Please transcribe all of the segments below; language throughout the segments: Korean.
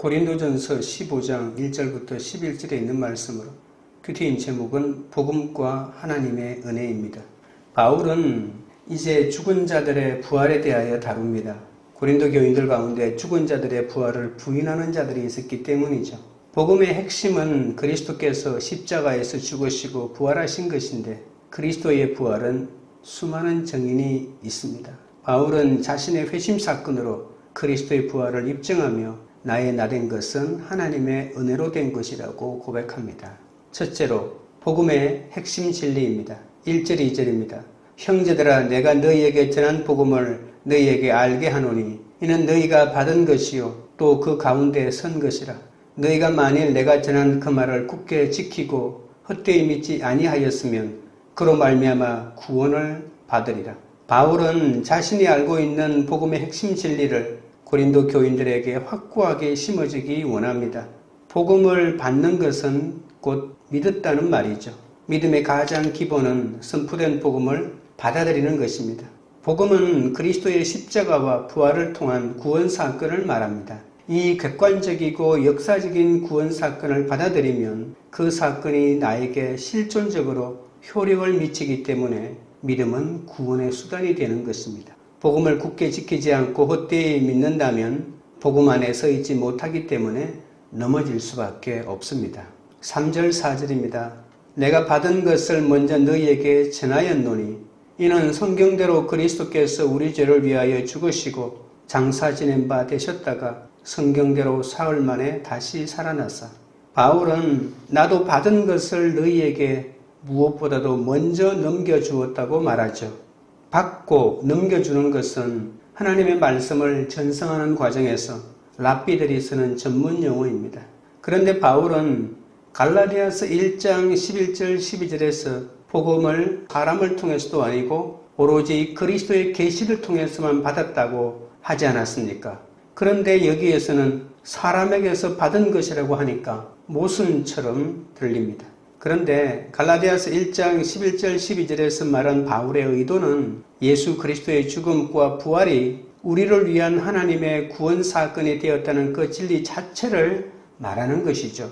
고린도전서 15장 1절부터 11절에 있는 말씀으로 큐티인 제목은 복음과 하나님의 은혜입니다. 바울은 이제 죽은 자들의 부활에 대하여 다룹니다. 고린도 교인들 가운데 죽은 자들의 부활을 부인하는 자들이 있었기 때문이죠. 복음의 핵심은 그리스도께서 십자가에서 죽으시고 부활하신 것인데 그리스도의 부활은 수많은 증인이 있습니다. 바울은 자신의 회심 사건으로 그리스도의 부활을 입증하며 나의 나된 것은 하나님의 은혜로 된 것이라고 고백합니다. 첫째로 복음의 핵심 진리입니다. 1절 2절입니다. 형제들아 내가 너희에게 전한 복음을 너희에게 알게 하노니 이는 너희가 받은 것이요 또 그 가운데 선 것이라. 너희가 만일 내가 전한 그 말을 굳게 지키고 헛되이 믿지 아니하였으면 그로 말미암아 구원을 받으리라. 바울은 자신이 알고 있는 복음의 핵심 진리를 고린도 교인들에게 확고하게 심어주기 원합니다. 복음을 받는 것은 곧 믿었다는 말이죠. 믿음의 가장 기본은 선포된 복음을 받아들이는 것입니다. 복음은 그리스도의 십자가와 부활을 통한 구원 사건을 말합니다. 이 객관적이고 역사적인 구원 사건을 받아들이면 그 사건이 나에게 실존적으로 효력을 미치기 때문에 믿음은 구원의 수단이 되는 것입니다. 복음을 굳게 지키지 않고 헛되이 믿는다면 복음 안에 서 있지 못하기 때문에 넘어질 수밖에 없습니다. 3절 4절입니다. 내가 받은 것을 먼저 너희에게 전하였노니 이는 성경대로 그리스도께서 우리 죄를 위하여 죽으시고 장사 지낸 바 되셨다가 성경대로 사흘 만에 다시 살아나사. 바울은 나도 받은 것을 너희에게 무엇보다도 먼저 넘겨주었다고 말하죠. 받고 넘겨주는 것은 하나님의 말씀을 전승하는 과정에서 랍비들이 쓰는 전문 용어입니다. 그런데 바울은 갈라디아서 1장 11절 12절에서 복음을 사람을 통해서도 아니고 오로지 그리스도의 계시를 통해서만 받았다고 하지 않았습니까? 그런데 여기에서는 사람에게서 받은 것이라고 하니까 모순처럼 들립니다. 그런데 갈라디아서 1장 11절 12절에서 말한 바울의 의도는 예수 그리스도의 죽음과 부활이 우리를 위한 하나님의 구원 사건이 되었다는 그 진리 자체를 말하는 것이죠.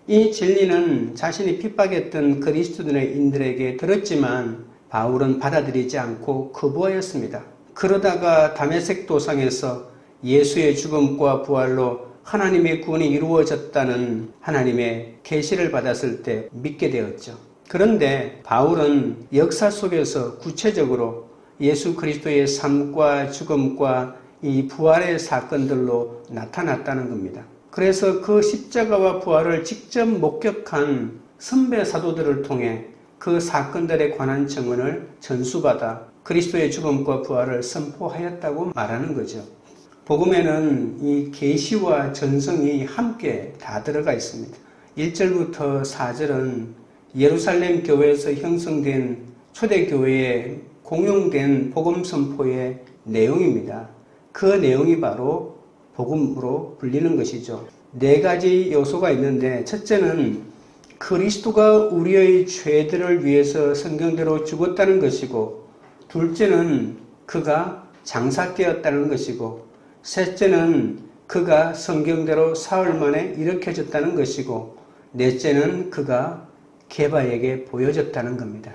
이 진리는 자신이 핍박했던 그리스도인들에게 들었지만 바울은 받아들이지 않고 거부하였습니다. 그러다가 다메섹 도상에서 예수의 죽음과 부활로 하나님의 구원이 이루어졌다는 하나님의 계시를 받았을 때 믿게 되었죠. 그런데 바울은 역사 속에서 구체적으로 예수 그리스도의 삶과 죽음과 이 부활의 사건들로 나타났다는 겁니다. 그래서 그 십자가와 부활을 직접 목격한 선배 사도들을 통해 그 사건들에 관한 증언을 전수받아 그리스도의 죽음과 부활을 선포하였다고 말하는 거죠. 복음에는 이 계시와 전승이 함께 다 들어가 있습니다. 1절부터 4절은 예루살렘 교회에서 형성된 초대교회에 공용된 복음 선포의 내용입니다. 그 내용이 바로 복음으로 불리는 것이죠. 4가지 요소가 있는데 첫째는 그리스도가 우리의 죄들을 위해서 성경대로 죽었다는 것이고, 둘째는 그가 장사되었다는 것이고, 셋째는 그가 성경대로 사흘 만에 일으켜졌다는 것이고, 넷째는 그가 게바에게 보여졌다는 겁니다.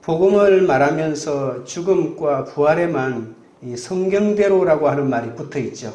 복음을 말하면서 죽음과 부활에만 이 성경대로라고 하는 말이 붙어 있죠.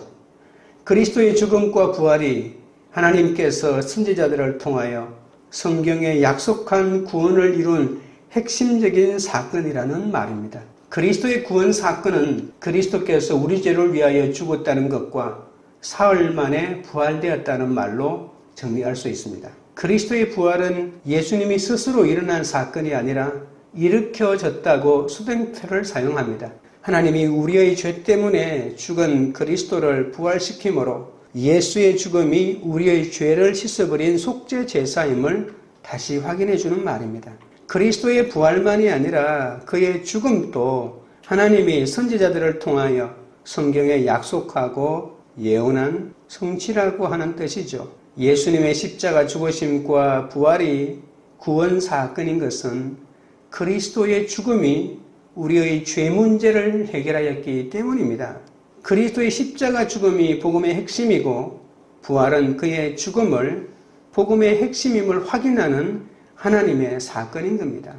그리스도의 죽음과 부활이 하나님께서 선지자들을 통하여 성경에 약속한 구원을 이룬 핵심적인 사건이라는 말입니다. 그리스도의 구원 사건은 그리스도께서 우리 죄를 위하여 죽었다는 것과 사흘 만에 부활되었다는 말로 정리할 수 있습니다. 그리스도의 부활은 예수님이 스스로 일어난 사건이 아니라 일으켜졌다고 수동태를 사용합니다. 하나님이 우리의 죄 때문에 죽은 그리스도를 부활시킴으로 예수의 죽음이 우리의 죄를 씻어버린 속죄 제사임을 다시 확인해 주는 말입니다. 그리스도의 부활만이 아니라 그의 죽음도 하나님이 선지자들을 통하여 성경에 약속하고 예언한 성취라고 하는 뜻이죠. 예수님의 십자가 죽으심과 부활이 구원 사건인 것은 그리스도의 죽음이 우리의 죄 문제를 해결하였기 때문입니다. 그리스도의 십자가 죽음이 복음의 핵심이고 부활은 그의 죽음을 복음의 핵심임을 확인하는 하나님의 사건인 겁니다.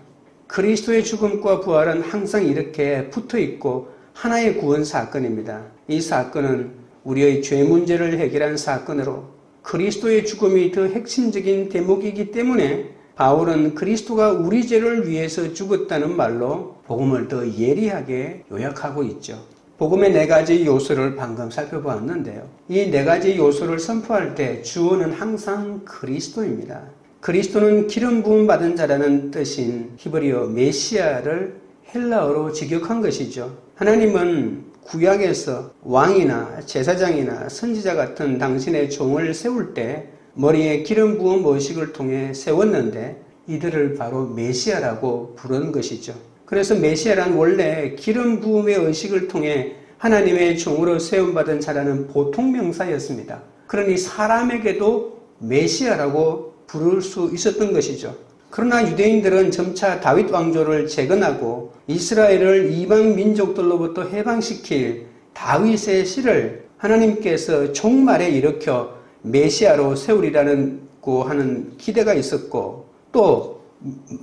그리스도의 죽음과 부활은 항상 이렇게 붙어 있고 하나의 구원 사건입니다. 이 사건은 우리의 죄 문제를 해결한 사건으로 그리스도의 죽음이 더 핵심적인 대목이기 때문에 바울은 그리스도가 우리 죄를 위해서 죽었다는 말로 복음을 더 예리하게 요약하고 있죠. 복음의 4가지 요소를 방금 살펴보았는데요. 이 4가지 요소를 선포할 때 주어는 항상 그리스도입니다. 그리스도는 기름 부음 받은 자라는 뜻인 히브리어 메시아를 헬라어로 직역한 것이죠. 하나님은 구약에서 왕이나 제사장이나 선지자 같은 당신의 종을 세울 때 머리에 기름 부음 의식을 통해 세웠는데 이들을 바로 메시아라고 부르는 것이죠. 그래서 메시아란 원래 기름 부음의 의식을 통해 하나님의 종으로 세움받은 자라는 보통 명사였습니다. 그러니 사람에게도 메시아라고 부를 수 있었던 것이죠. 그러나 유대인들은 점차 다윗 왕조를 재건하고 이스라엘을 이방 민족들로부터 해방시킬 다윗의 씨를 하나님께서 종말에 일으켜 메시아로 세우리라고 하는 기대가 있었고 또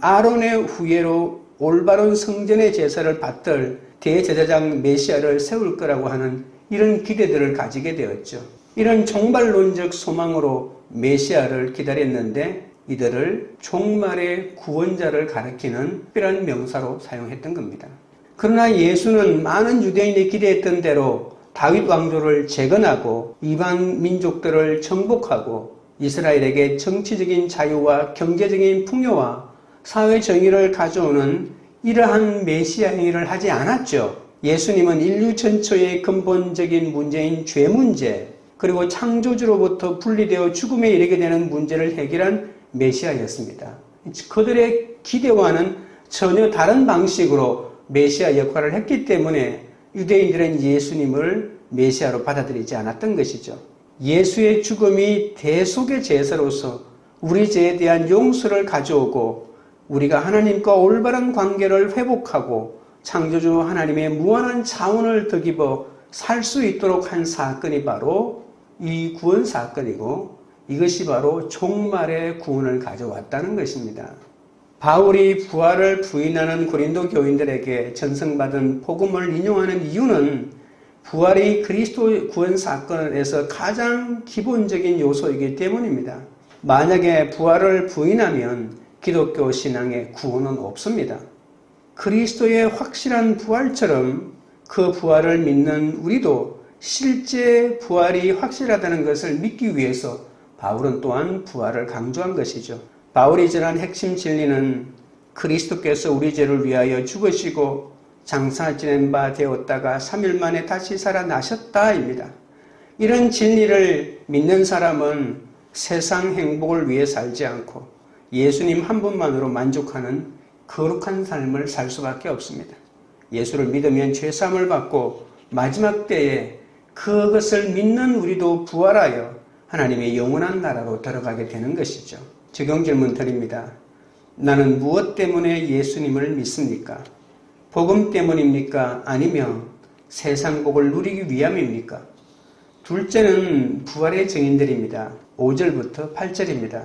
아론의 후예로 올바른 성전의 제사를 받들 대제사장 메시아를 세울 거라고 하는 이런 기대들을 가지게 되었죠. 이런 종말론적 소망으로 메시아를 기다렸는데 이들을 종말의 구원자를 가리키는 특별한 명사로 사용했던 겁니다. 그러나 예수는 많은 유대인이 기대했던 대로 다윗 왕조를 재건하고 이방 민족들을 정복하고 이스라엘에게 정치적인 자유와 경제적인 풍요와 사회 정의를 가져오는 이러한 메시아 행위를 하지 않았죠. 예수님은 인류 전체의 근본적인 문제인 죄 문제 그리고 창조주로부터 분리되어 죽음에 이르게 되는 문제를 해결한 메시아였습니다. 그들의 기대와는 전혀 다른 방식으로 메시아 역할을 했기 때문에 유대인들은 예수님을 메시아로 받아들이지 않았던 것이죠. 예수의 죽음이 대속의 제사로서 우리 죄에 대한 용서를 가져오고 우리가 하나님과 올바른 관계를 회복하고 창조주 하나님의 무한한 자원을 덧입어 살 수 있도록 한 사건이 바로 이 구원 사건이고 이것이 바로 종말의 구원을 가져왔다는 것입니다. 바울이 부활을 부인하는 고린도 교인들에게 전승받은 복음을 인용하는 이유는 부활이 그리스도 구원 사건에서 가장 기본적인 요소이기 때문입니다. 만약에 부활을 부인하면 기독교 신앙의 구원은 없습니다. 그리스도의 확실한 부활처럼 그 부활을 믿는 우리도 실제 부활이 확실하다는 것을 믿기 위해서 바울은 또한 부활을 강조한 것이죠. 바울이 전한 핵심 진리는 그리스도께서 우리 죄를 위하여 죽으시고 장사 지낸 바 되었다가 3일 만에 다시 살아나셨다입니다. 이런 진리를 믿는 사람은 세상 행복을 위해 살지 않고 예수님 한 분만으로 만족하는 거룩한 삶을 살 수밖에 없습니다. 예수를 믿으면 죄사함을 받고 마지막 때에 그것을 믿는 우리도 부활하여 하나님의 영원한 나라로 들어가게 되는 것이죠. 적용 질문 드립니다. 나는 무엇 때문에 예수님을 믿습니까? 복음 때문입니까? 아니면 세상 복을 누리기 위함입니까? 둘째는 부활의 증인들입니다. 5절부터 8절입니다.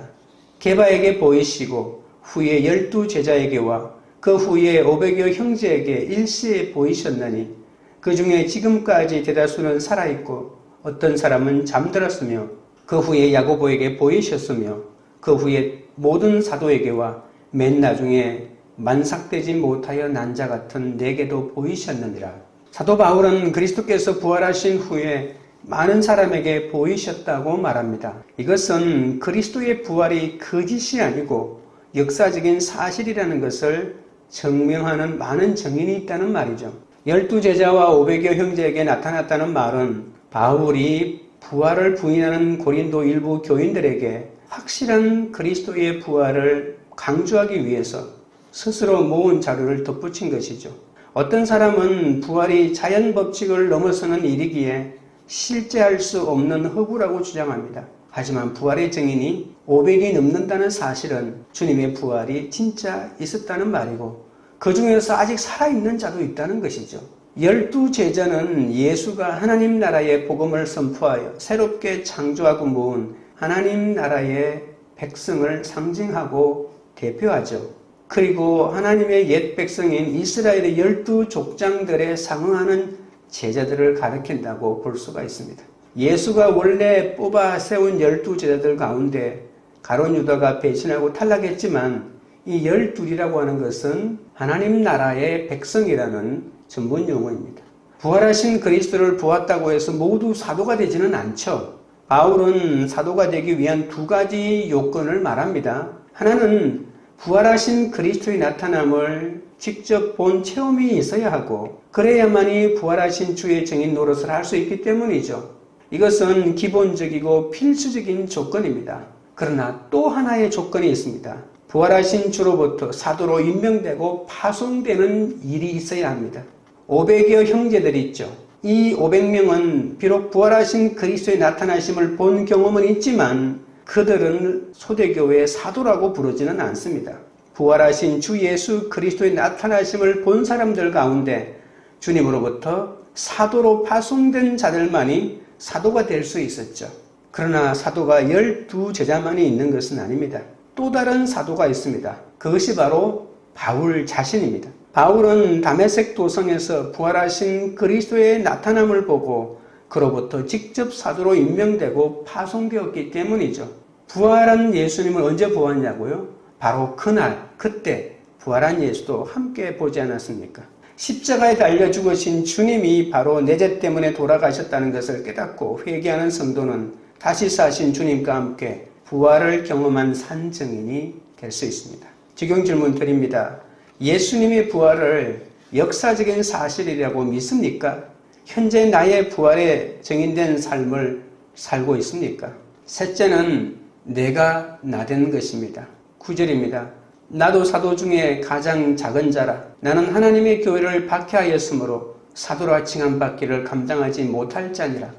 게바에게 보이시고 후에 12 제자에게와 그 후에 500여 형제에게 일시에 보이셨나니 그 중에 지금까지 대다수는 살아있고 어떤 사람은 잠들었으며 그 후에 야고보에게 보이셨으며 그 후에 모든 사도에게와 맨 나중에 만삭되지 못하여 난 자 같은 내게도 보이셨느니라. 사도 바울은 그리스도께서 부활하신 후에 많은 사람에게 보이셨다고 말합니다. 이것은 그리스도의 부활이 거짓이 아니고 역사적인 사실이라는 것을 증명하는 많은 증인이 있다는 말이죠. 12 제자와 500여 형제에게 나타났다는 말은 바울이 부활을 부인하는 고린도 일부 교인들에게 확실한 그리스도의 부활을 강조하기 위해서 스스로 모은 자료를 덧붙인 것이죠. 어떤 사람은 부활이 자연 법칙을 넘어서는 일이기에 실제할 수 없는 허구라고 주장합니다. 하지만 부활의 증인이 500이 넘는다는 사실은 주님의 부활이 진짜 있었다는 말이고 그 중에서 아직 살아있는 자도 있다는 것이죠. 12 제자는 예수가 하나님 나라의 복음을 선포하여 새롭게 창조하고 모은 하나님 나라의 백성을 상징하고 대표하죠. 그리고 하나님의 옛 백성인 이스라엘의 12 족장들에 상응하는 제자들을 가리킨다고 볼 수가 있습니다. 예수가 원래 뽑아 세운 12 제자들 가운데 가룟 유다가 배신하고 탈락했지만 이 12이라고 하는 것은 하나님 나라의 백성이라는 전문 용어입니다. 부활하신 그리스도를 보았다고 해서 모두 사도가 되지는 않죠. 바울은 사도가 되기 위한 두 가지 요건을 말합니다. 하나는 부활하신 그리스도의 나타남을 직접 본 체험이 있어야 하고 그래야만이 부활하신 주의 증인 노릇을 할 수 있기 때문이죠. 이것은 기본적이고 필수적인 조건입니다. 그러나 또 하나의 조건이 있습니다. 부활하신 주로부터 사도로 임명되고 파송되는 일이 있어야 합니다. 500여 형제들이 있죠. 이 500명은 비록 부활하신 그리스도의 나타나심을 본 경험은 있지만 그들은 초대교회의 사도라고 부르지는 않습니다. 부활하신 주 예수 그리스도의 나타나심을 본 사람들 가운데 주님으로부터 사도로 파송된 자들만이 사도가 될 수 있었죠. 그러나 사도가 12 제자만이 있는 것은 아닙니다. 또 다른 사도가 있습니다. 그것이 바로 바울 자신입니다. 바울은 다메섹 도성에서 부활하신 그리스도의 나타남을 보고 그로부터 직접 사도로 임명되고 파송되었기 때문이죠. 부활한 예수님을 언제 보았냐고요? 바로 그날, 그때 부활한 예수도 함께 보지 않았습니까? 십자가에 달려 죽으신 주님이 바로 내 죄 때문에 돌아가셨다는 것을 깨닫고 회개하는 성도는 다시 사신 주님과 함께 부활을 경험한 산증인이 될 수 있습니다. 적용 질문 드립니다. 예수님의 부활을 역사적인 사실이라고 믿습니까? 현재 나의 부활에 증인된 삶을 살고 있습니까? 셋째는 내가 나된 것입니다. 9절입니다. 나도 사도 중에 가장 작은 자라. 나는 하나님의 교회를 박해하였으므로 사도라 칭함받기를 감당하지 못할 자니라.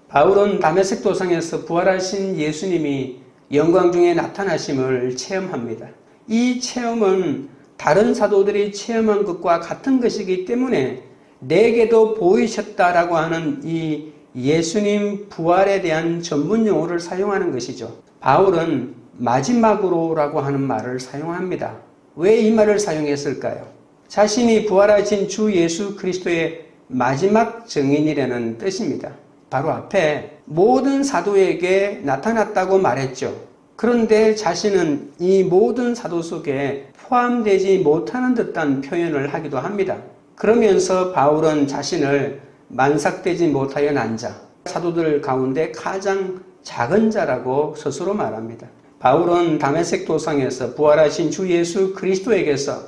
바울은 다메섹 도상에서 부활하신 예수님이 영광 중에 나타나심을 체험합니다. 이 체험은 다른 사도들이 체험한 것과 같은 것이기 때문에 내게도 보이셨다라고 하는 이 예수님 부활에 대한 전문 용어를 사용하는 것이죠. 바울은 마지막으로라고 하는 말을 사용합니다. 왜 이 말을 사용했을까요? 자신이 부활하신 주 예수 그리스도의 마지막 증인이라는 뜻입니다. 바로 앞에 모든 사도에게 나타났다고 말했죠. 그런데 자신은 이 모든 사도 속에 포함되지 못하는 듯한 표현을 하기도 합니다. 그러면서 바울은 자신을 만삭되지 못하여 난 자, 사도들 가운데 가장 작은 자라고 스스로 말합니다. 바울은 다메섹 도상에서 부활하신 주 예수 그리스도에게서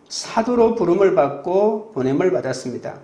사도로 부름을 받고 보냄을 받았습니다.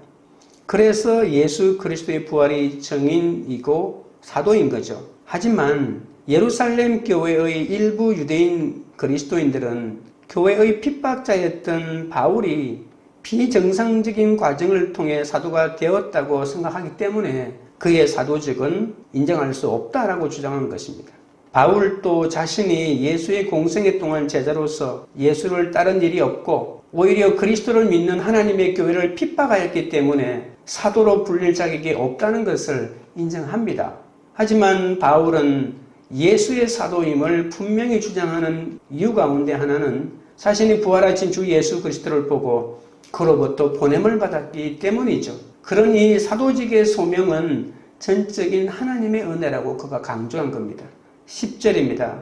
그래서 예수 그리스도의 부활이 증인이고 사도인 거죠. 하지만 예루살렘 교회의 일부 유대인 그리스도인들은 교회의 핍박자였던 바울이 비정상적인 과정을 통해 사도가 되었다고 생각하기 때문에 그의 사도직은 인정할 수 없다라고 주장한 것입니다. 바울도 자신이 예수의 공생애 동안 제자로서 예수를 따른 일이 없고 오히려 그리스도를 믿는 하나님의 교회를 핍박하였기 때문에 사도로 불릴 자격이 없다는 것을 인정합니다. 하지만 바울은 예수의 사도임을 분명히 주장하는 이유 가운데 하나는 자신이 부활하신 주 예수 그리스도를 보고 그로부터 보냄을 받았기 때문이죠. 그러니 사도직의 소명은 전적인 하나님의 은혜라고 그가 강조한 겁니다. 10절입니다.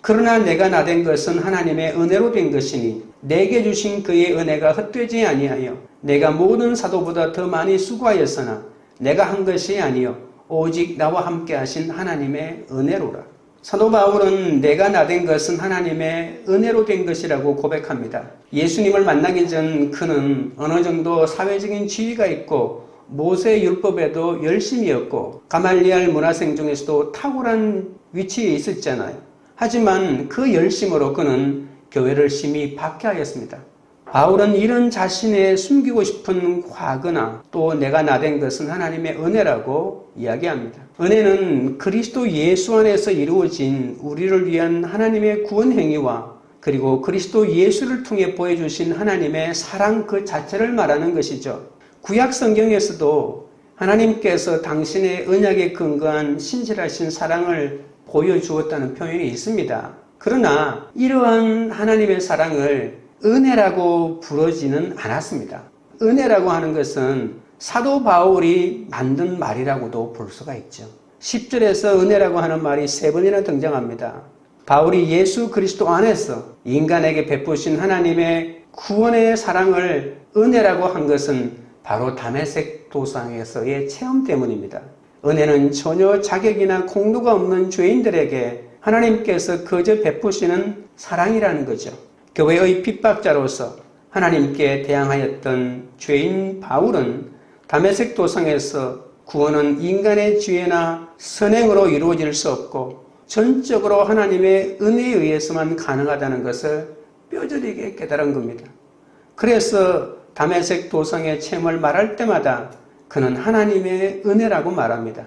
그러나 내가 나된 것은 하나님의 은혜로 된 것이니 내게 주신 그의 은혜가 헛되지 아니하여 내가 모든 사도보다 더 많이 수고하였으나 내가 한 것이 아니요 오직 나와 함께 하신 하나님의 은혜로라. 사도 바울은 내가 나된 것은 하나님의 은혜로 된 것이라고 고백합니다. 예수님을 만나기 전 그는 어느 정도 사회적인 지위가 있고 모세 율법에도 열심이었고 가말리알 문화생 중에서도 탁월한 위치에 있었잖아요. 하지만 그 열심으로 그는 교회를 심히 박해하였습니다. 바울은 이런 자신의 숨기고 싶은 과거나 또 내가 나된 것은 하나님의 은혜라고 이야기합니다. 은혜는 그리스도 예수 안에서 이루어진 우리를 위한 하나님의 구원 행위와 그리고 그리스도 예수를 통해 보여주신 하나님의 사랑 그 자체를 말하는 것이죠. 구약 성경에서도 하나님께서 당신의 언약에 근거한 신실하신 사랑을 보여주었다는 표현이 있습니다. 그러나 이러한 하나님의 사랑을 은혜라고 부르지는 않았습니다. 은혜라고 하는 것은 사도 바울이 만든 말이라고도 볼 수가 있죠. 10절에서 은혜라고 하는 말이 3번이나 등장합니다. 바울이 예수 그리스도 안에서 인간에게 베푸신 하나님의 구원의 사랑을 은혜라고 한 것은 바로 다메섹 도상에서의 체험 때문입니다. 은혜는 전혀 자격이나 공로가 없는 죄인들에게 하나님께서 그저 베푸시는 사랑이라는 거죠. 교회의 핍박자로서 하나님께 대항하였던 죄인 바울은 다메섹 도상에서 구원은 인간의 지혜나 선행으로 이루어질 수 없고 전적으로 하나님의 은혜에 의해서만 가능하다는 것을 뼈저리게 깨달은 겁니다. 그래서 다메섹 도상의 체험을 말할 때마다 그는 하나님의 은혜라고 말합니다.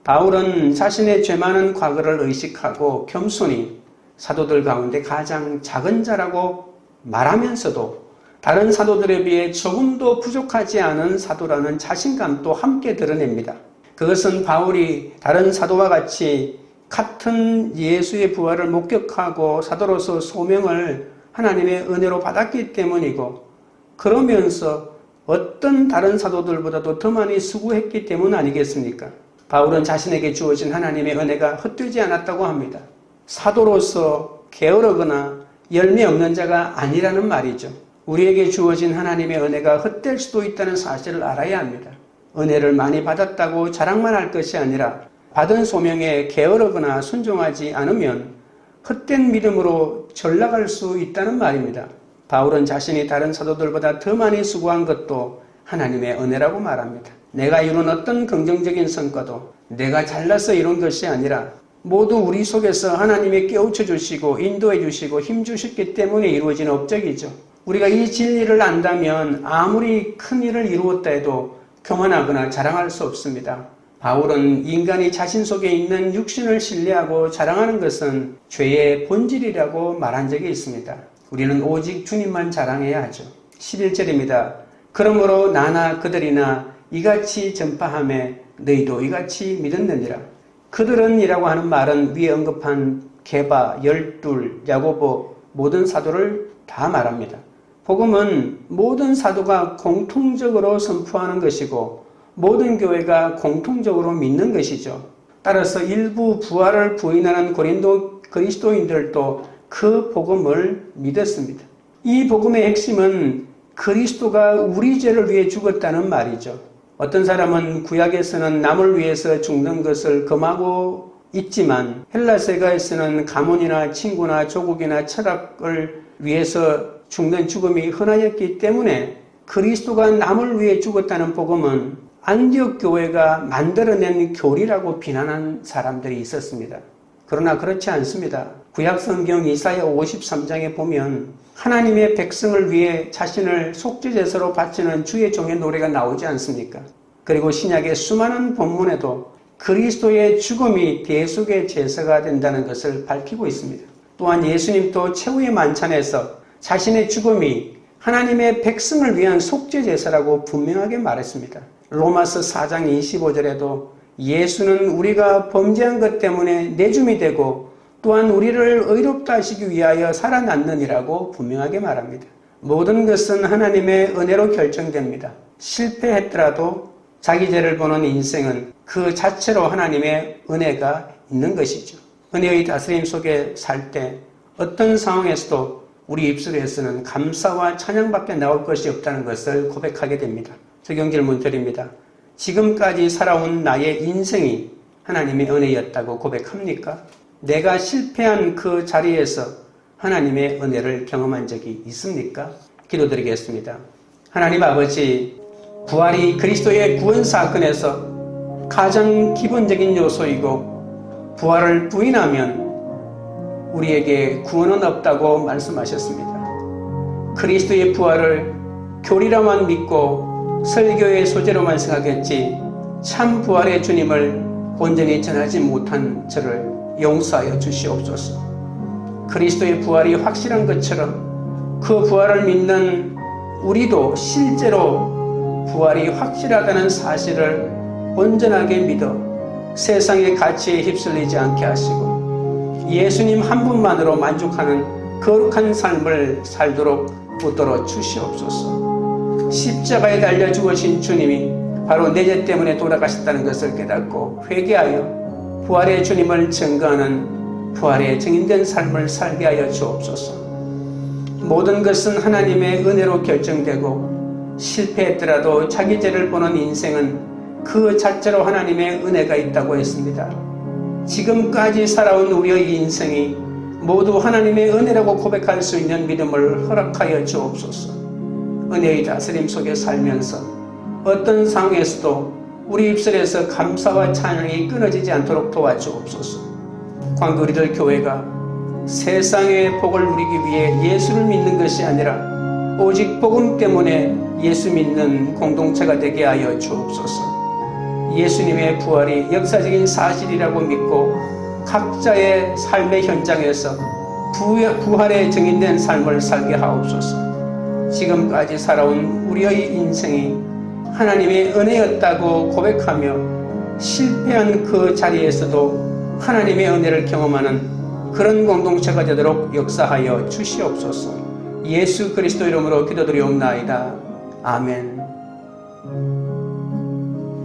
바울은 자신의 죄 많은 과거를 의식하고 겸손히 사도들 가운데 가장 작은 자라고 말하면서도 다른 사도들에 비해 조금도 부족하지 않은 사도라는 자신감도 함께 드러냅니다. 그것은 바울이 다른 사도와 같이 같은 예수의 부활을 목격하고 사도로서 소명을 하나님의 은혜로 받았기 때문이고, 그러면서 어떤 다른 사도들보다도 더 많이 수고했기 때문 아니겠습니까? 바울은 자신에게 주어진 하나님의 은혜가 헛되지 않았다고 합니다. 사도로서 게으르거나 열매 없는 자가 아니라는 말이죠. 우리에게 주어진 하나님의 은혜가 헛될 수도 있다는 사실을 알아야 합니다. 은혜를 많이 받았다고 자랑만 할 것이 아니라 받은 소명에 게으르거나 순종하지 않으면 헛된 믿음으로 전락할 수 있다는 말입니다. 바울은 자신이 다른 사도들보다 더 많이 수고한 것도 하나님의 은혜라고 말합니다. 내가 이룬 어떤 긍정적인 성과도 내가 잘나서 이룬 것이 아니라 모두 우리 속에서 하나님이 깨우쳐 주시고 인도해 주시고 힘 주셨기 때문에 이루어진 업적이죠. 우리가 이 진리를 안다면 아무리 큰 일을 이루었다 해도 교만하거나 자랑할 수 없습니다. 바울은 인간이 자신 속에 있는 육신을 신뢰하고 자랑하는 것은 죄의 본질이라고 말한 적이 있습니다. 우리는 오직 주님만 자랑해야 하죠. 11절입니다. 그러므로 나나 그들이나 이같이 전파하매 너희도 이같이 믿었느니라. 그들은 이라고 하는 말은 위에 언급한 게바, 열둘, 야고보 모든 사도를 다 말합니다. 복음은 모든 사도가 공통적으로 선포하는 것이고 모든 교회가 공통적으로 믿는 것이죠. 따라서 일부 부활을 부인하는 고린도 그리스도인들도 그 복음을 믿었습니다. 이 복음의 핵심은 그리스도가 우리 죄를 위해 죽었다는 말이죠. 어떤 사람은 구약에서는 남을 위해서 죽는 것을 금하고 있지만 헬라세가에서는 가문이나 친구나 조국이나 철학을 위해서 죽는 죽음이 흔하였기 때문에 그리스도가 남을 위해 죽었다는 복음은 안디옥 교회가 만들어낸 교리라고 비난한 사람들이 있었습니다. 그러나 그렇지 않습니다. 구약성경 이사야 53장에 보면 하나님의 백성을 위해 자신을 속죄제사로 바치는 주의 종의 노래가 나오지 않습니까? 그리고 신약의 수많은 본문에도 그리스도의 죽음이 대속의 제사가 된다는 것을 밝히고 있습니다. 또한 예수님도 최후의 만찬에서 자신의 죽음이 하나님의 백성을 위한 속죄제사라고 분명하게 말했습니다. 로마서 4장 25절에도 예수는 우리가 범죄한 것 때문에 내줌이 되고 또한 우리를 의롭다 하시기 위하여 살아났느니라고 분명하게 말합니다. 모든 것은 하나님의 은혜로 결정됩니다. 실패했더라도 자기 죄를 보는 인생은 그 자체로 하나님의 은혜가 있는 것이죠. 은혜의 다스림 속에 살 때 어떤 상황에서도 우리 입술에서는 감사와 찬양밖에 나올 것이 없다는 것을 고백하게 됩니다. 적용질문 드립니다. 지금까지 살아온 나의 인생이 하나님의 은혜였다고 고백합니까? 내가 실패한 그 자리에서 하나님의 은혜를 경험한 적이 있습니까? 기도드리겠습니다. 하나님 아버지, 부활이 그리스도의 구원 사건에서 가장 기본적인 요소이고 부활을 부인하면 우리에게 구원은 없다고 말씀하셨습니다. 그리스도의 부활을 교리로만 믿고 설교의 소재로만 생각했지 참 부활의 주님을 온전히 전하지 못한 저를 용서하여 주시옵소서. 그리스도의 부활이 확실한 것처럼 그 부활을 믿는 우리도 실제로 부활이 확실하다는 사실을 온전하게 믿어 세상의 가치에 휩쓸리지 않게 하시고 예수님 한 분만으로 만족하는 거룩한 삶을 살도록 붙들어 주시옵소서. 십자가에 달려 죽으신 주님이 바로 내 죄 때문에 돌아가셨다는 것을 깨닫고 회개하여 부활의 주님을 증거하는 부활의 증인된 삶을 살게 하여 주옵소서. 모든 것은 하나님의 은혜로 결정되고 실패했더라도 자기 죄를 보는 인생은 그 자체로 하나님의 은혜가 있다고 했습니다. 지금까지 살아온 우리의 인생이 모두 하나님의 은혜라고 고백할 수 있는 믿음을 허락하여 주옵소서. 은혜의 다스림 속에 살면서 어떤 상황에서도 우리 입술에서 감사와 찬양이 끊어지지 않도록 도와주옵소서. 광교리들 교회가 세상의 복을 누리기 위해 예수를 믿는 것이 아니라 오직 복음 때문에 예수 믿는 공동체가 되게 하여 주옵소서. 예수님의 부활이 역사적인 사실이라고 믿고 각자의 삶의 현장에서 부활의 증인된 삶을 살게 하옵소서. 지금까지 살아온 우리의 인생이 하나님의 은혜였다고 고백하며 실패한 그 자리에서도 하나님의 은혜를 경험하는 그런 공동체가 되도록 역사하여 주시옵소서. 예수 그리스도 이름으로 기도드리옵나이다. 아멘.